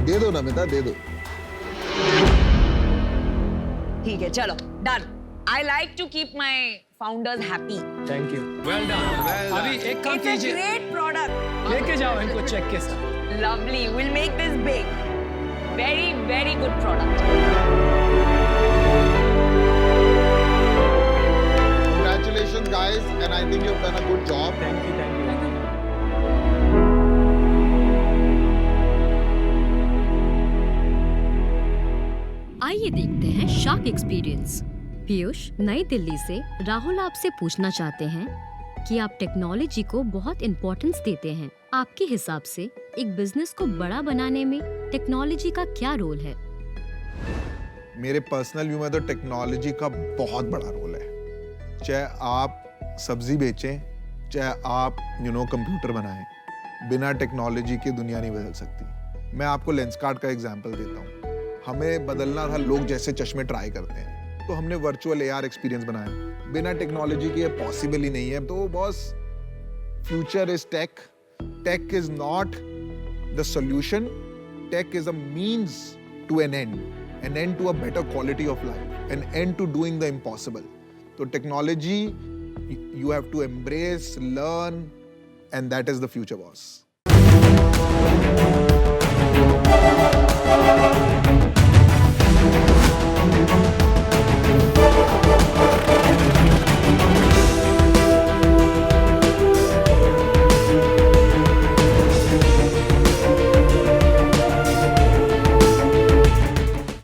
दे दो नमिता, दे दो। ठीक है, चलो done. I like to keep my founders happy. Thank you. Well done. अभी एक काम इट्स अ कीजिए, ग्रेट प्रोडक्ट। लेके जाओ इनको चेक के साथ। Lovely. We'll make this big. Very, very good product. Congratulations guys, and I think you've done a good job. Thank you, thank you. आइए देखते हैं शार्क एक्सपीरियंस। पीयूष, नई दिल्ली से राहुल आपसे पूछना चाहते हैं कि आप टेक्नोलॉजी को बहुत इम्पोर्टेंस देते हैं। आपके हिसाब से एक बिजनेस को बड़ा बनाने में टेक्नोलॉजी का क्या रोल है? मेरे पर्सनल व्यू में तो टेक्नोलॉजी का बहुत बड़ा रोल है। चाहे आप सब्जी बेचें, चाहे आप कंप्यूटर बनाएं, बिना टेक्नोलॉजी के दुनिया नहीं बदल सकती। मैं आपको लेंसकार्ट का एग्जांपल देता हूँ। हमें बदलना था, लोग जैसे चश्मे ट्राई करते हैं, तो हमने वर्चुअल AR एक्सपीरियंस बनाया। बिना टेक्नोलॉजी के ये पॉसिबल ही नहीं है। तो boss, future is tech, tech is not the solution, tech is a means to an end. an end to a better quality of life, an end to doing the impossible. So technology, you have to embrace, learn, and that is the future, boss.